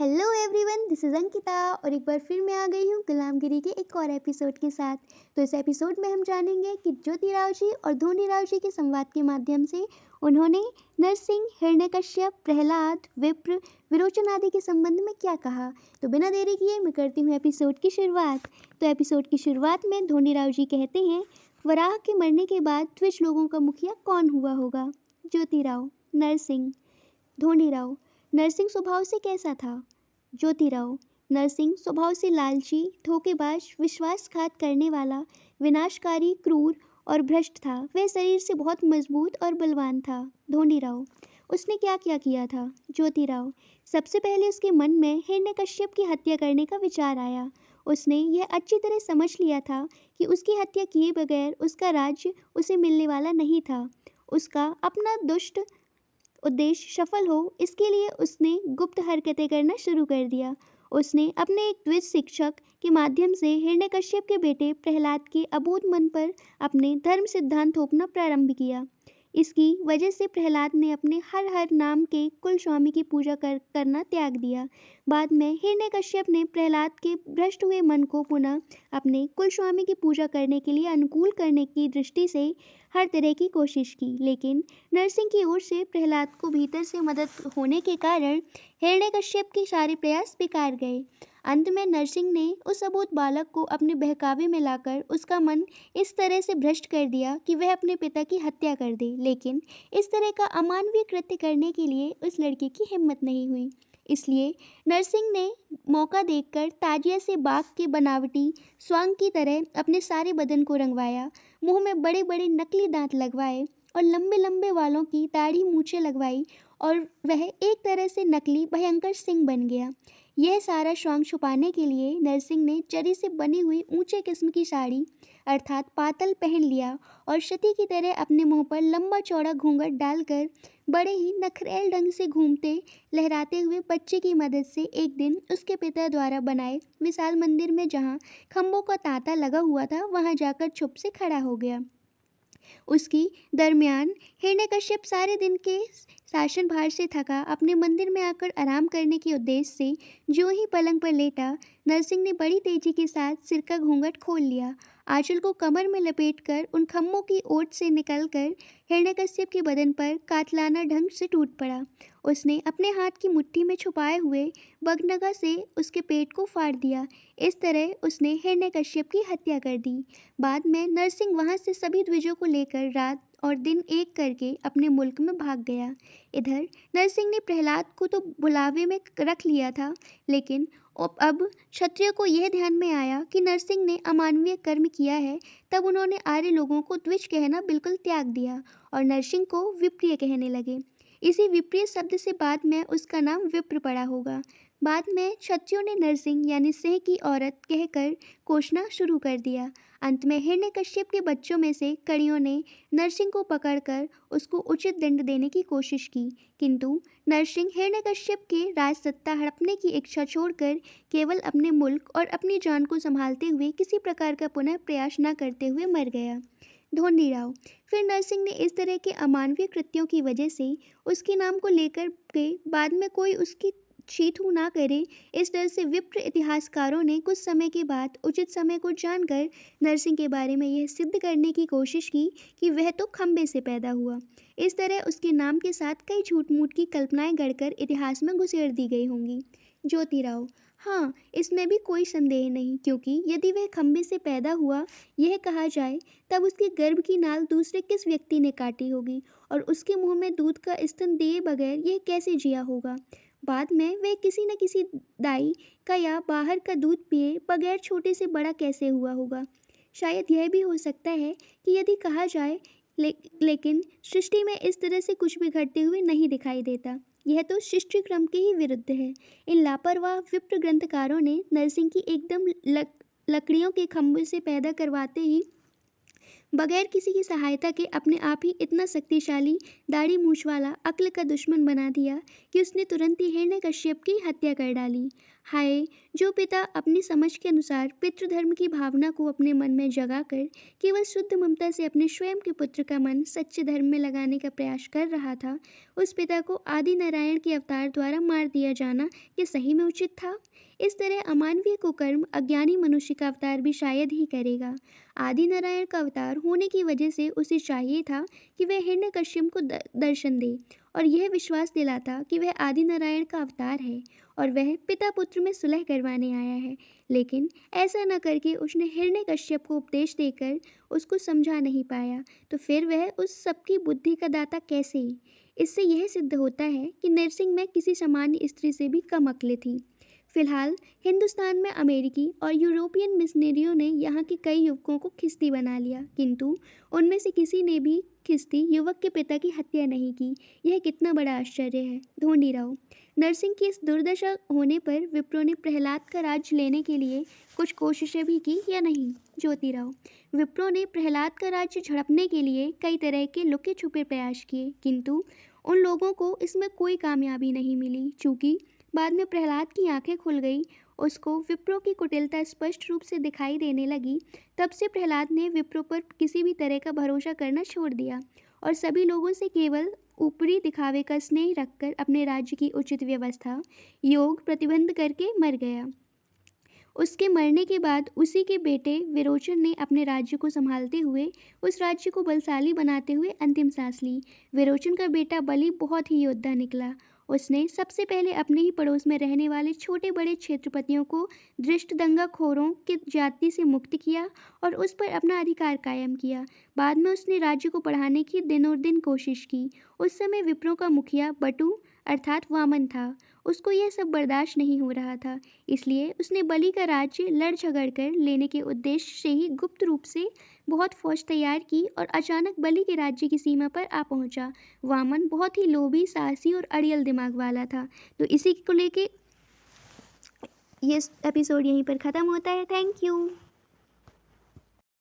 Hello everyone, this is Ankita और एक बार फिर मैं आ गई हूँ गुलामगिरी के एक और एपिसोड के साथ। तो इस एपिसोड में हम जानेंगे कि ज्योतिराव जी और धोनीराव जी के संवाद के माध्यम से उन्होंने नरसिंह, हिरण्यकश्यप, प्रहलाद, विप्र, विरोचन आदि के संबंध में क्या कहा। तो बिना देरी किए मैं करती हूँ एपिसोड की शुरुआत। तो एपिसोड की शुरुआत में धोनीराव जी कहते हैं, वराह के मरने के बाद द्विज लोगों का मुखिया कौन हुआ होगा। ज्योतिराव, नरसिंह। धोनीराव, नरसिंह स्वभाव से कैसा था। ज्योतिराव, नरसिंह स्वभाव से लालची, धोखेबाज, विश्वासघात करने वाला, विनाशकारी, क्रूर और भ्रष्ट था। वह शरीर से बहुत मजबूत और बलवान था। धोनीराव, उसने क्या क्या किया था। ज्योतिराव, सबसे पहले उसके मन में हिरण्यकश्यप की हत्या करने का विचार आया। उसने यह अच्छी तरह समझ लिया था कि उसकी हत्या किए बगैर उसका राज्य उसे मिलने वाला नहीं था। उसका अपना दुष्ट उद्देश्य सफल हो, इसके लिए उसने गुप्त हरकतें करना शुरू कर दिया। उसने अपने एक द्विज शिक्षक के माध्यम से हिरण्यकश्यप के बेटे प्रहलाद के अबोध मन पर अपने धर्म सिद्धांत थोपना प्रारंभ किया। इसकी वजह से प्रहलाद ने अपने हर हर नाम के कुल स्वामी की पूजा करना त्याग दिया। बाद में हिरण्यकश्यप ने प्रहलाद के भ्रष्ट हुए मन को पुनः अपने कुल स्वामी की पूजा करने के लिए अनुकूल करने की दृष्टि से हर तरह की कोशिश की, लेकिन नरसिंह की ओर से प्रहलाद को भीतर से मदद होने के कारण हिरण्यकश्यप के सारे प्रयास बेकार गए। अंत में नरसिंह ने उस अबोध बालक को अपने बहकावे में लाकर उसका मन इस तरह से भ्रष्ट कर दिया कि वह अपने पिता की हत्या कर दे, लेकिन इस तरह का अमानवीय कृत्य करने के लिए उस लड़के की हिम्मत नहीं हुई। इसलिए नरसिंह ने मौका देखकर ताजिया से बाघ के बनावटी स्वांग की तरह अपने सारे बदन को रंगवाया, मुंह में बड़े बड़े नकली दांत लगवाए और लंबे लंबे वालों की दाढ़ी मूछें लगवाई और वह एक तरह से नकली भयंकर सिंह बन गया। यह सारा शौक छुपाने के लिए नरसिंह ने जरी से बनी हुई ऊंचे किस्म की साड़ी अर्थात पातल पहन लिया और सती की तरह अपने मुंह पर लंबा चौड़ा घूंघट डालकर बड़े ही नखरेल ढंग से घूमते लहराते हुए बच्चे की मदद से एक दिन उसके पिता द्वारा बनाए विशाल मंदिर में जहाँ खम्भों का तांता लगा हुआ था वहाँ जाकर चुप से खड़ा हो गया। उसकी दरमियान हिरण्यकश्यप सारे दिन के शासन भार से थका अपने मंदिर में आकर आराम करने के उद्देश्य से जो ही पलंग पर लेटा, नरसिंह ने बड़ी तेजी के साथ सिर का घूंघट खोल लिया। आंचल को कमर में लपेटकर उन खम्भों की ओट से निकलकर हिरण्यकश्यप के बदन पर कातलाना ढंग से टूट पड़ा। उसने अपने हाथ की मुट्ठी में छुपाए हुए बगनगा से उसके पेट को फाड़ दिया। इस तरह उसने हिरण्यकश्यप की हत्या कर दी। बाद में नरसिंह वहां से सभी द्विजों को लेकर रात और दिन एक करके अपने मुल्क में भाग गया। इधर नरसिंह ने प्रहलाद को तो बुलावे में रख लिया था, लेकिन अब क्षत्रिय को यह ध्यान में आया कि नरसिंह ने अमानवीय कर्म किया है। तब उन्होंने आर्य लोगों को द्विज कहना बिल्कुल त्याग दिया और नरसिंह को विप्रिय कहने लगे। इसी विप्रिय शब्द से बाद में उसका नाम विप्र पड़ा होगा। बाद में क्षत्रियों ने नरसिंह यानी सिंह की औरत कहकर कोसना शुरू कर दिया। अंत में हिरण्यकश्यप के बच्चों में से कड़ियों ने नरसिंह को पकड़कर उसको उचित दंड देने की कोशिश की, किंतु नरसिंह हिरण्यकश्यप के राजसत्ता हड़पने की इच्छा छोड़कर केवल अपने मुल्क और अपनी जान को संभालते हुए किसी प्रकार का पुनः प्रयास न करते हुए मर गया। धोनीराव, फिर नरसिंह ने इस तरह के अमानवीय कृत्यों की वजह से उसके नाम को लेकर के बाद में कोई उसकी छीथू ना करे, इस डर से विप्र इतिहासकारों ने कुछ समय के बाद उचित समय को जानकर नरसिंह के बारे में यह सिद्ध करने की कोशिश की कि वह तो खंबे से पैदा हुआ। इस तरह उसके नाम के साथ कई झूठ मूठ की कल्पनाएं गढ़कर इतिहास में घुसेड़ दी गई होंगी। ज्योतिराव, हाँ, इसमें भी कोई संदेह नहीं, क्योंकि यदि वह खंबे से पैदा हुआ यह कहा जाए, तब उसके गर्भ की नाल दूसरे किस व्यक्ति ने काटी होगी और उसके मुंह में दूध का स्तन दिए बगैर यह कैसे जिया होगा। बाद में वह किसी न किसी दाई का या बाहर का दूध पिए बगैर छोटे से बड़ा कैसे हुआ होगा। शायद यह भी हो सकता है कि यदि कहा जाए, लेकिन सृष्टि में इस तरह से कुछ भी घटते हुए नहीं दिखाई देता। यह तो सृष्टि क्रम के ही विरुद्ध है। इन लापरवाह विप्र ग्रंथकारों ने नरसिंह की एकदम लकड़ियों के खंभे से पैदा करवाते ही बगैर किसी की सहायता के अपने आप ही इतना शक्तिशाली दाढ़ी मूछ वाला अक्ल का दुश्मन बना दिया कि उसने तुरंत ही हिरण्यकश्यप की हत्या कर डाली। हाय, जो पिता अपनी समझ के अनुसार पितृधर्म की भावना को अपने मन में जगाकर केवल शुद्ध ममता से अपने स्वयं के पुत्र का मन सच्चे धर्म में लगाने का प्रयास कर रहा था, उस पिता को आदि नारायण के अवतार द्वारा मार दिया जाना ये सही में उचित था? इस तरह अमानवीय कुकर्म अज्ञानी मनुष्य का अवतार भी शायद ही करेगा। आदि नारायण का अवतार होने की वजह से उसे चाहिए था कि वह हिरण्यकश्यप को दर्शन दे और यह विश्वास दिलाता कि वह आदि नारायण का अवतार है और वह पिता पुत्र में सुलह करवाने आया है। लेकिन ऐसा न करके उसने हिरण्यकश्यप को उपदेश देकर उसको समझा नहीं पाया, तो फिर वह उस सबकी बुद्धि का दाता कैसे? इससे यह सिद्ध होता है कि नरसिंह में किसी सामान्य स्त्री से भी कम अक्ल थी। फिलहाल हिंदुस्तान में अमेरिकी और यूरोपियन मिशनरियों ने यहाँ के कई युवकों को खिस्ती बना लिया, किंतु उनमें से किसी ने भी खिस्ती युवक के पिता की हत्या नहीं की। यह कितना बड़ा आश्चर्य है। ढूंढीराव, नरसिंह की इस दुर्दशा होने पर विप्रो ने प्रहलाद का राज्य लेने के लिए कुछ कोशिशें भी की या नहीं? ज्योतिराव, विप्रो ने प्रहलाद का राज्य झड़पने के लिए कई तरह के लुके छुपे प्रयास किए, किंतु उन लोगों को इसमें कोई कामयाबी नहीं मिली। चूँकि बाद में प्रहलाद की आंखें खुल गई, उसको विप्रो की कुटिलता स्पष्ट रूप से दिखाई देने लगी, तब से प्रहलाद ने विप्रो पर किसी भी तरह का भरोसा करना छोड़ दिया और सभी लोगों से केवल ऊपरी दिखावे का स्नेह रखकर अपने राज्य की उचित व्यवस्था योग प्रतिबंध करके मर गया। उसके मरने के बाद उसी के बेटे विरोचन ने अपने राज्य को संभालते हुए उस राज्य को बलशाली बनाते हुए अंतिम सांस ली। विरोचन का बेटा बलि बहुत ही योद्धा निकला। उसने सबसे पहले अपने ही पड़ोस में रहने वाले छोटे बड़े क्षेत्रपतियों को दृष्टदंगाखोरों की जाति से मुक्त किया और उस पर अपना अधिकार कायम किया। बाद में उसने राज्य को बढ़ाने की दिनों दिन कोशिश की। उस समय विप्रो का मुखिया बटु अर्थात वामन था। उसको यह सब बर्दाश्त नहीं हो रहा था, इसलिए उसने बलि का राज्य लड़ झगड़ कर लेने के उद्देश्य से ही गुप्त रूप से बहुत फौज तैयार की और अचानक बलि के राज्य की सीमा पर आ पहुंचा। वामन बहुत ही लोभी, साहसी और अड़ियल दिमाग वाला था। तो इसी को लेके ये एपिसोड यहीं पर ख़त्म होता है। Thank you.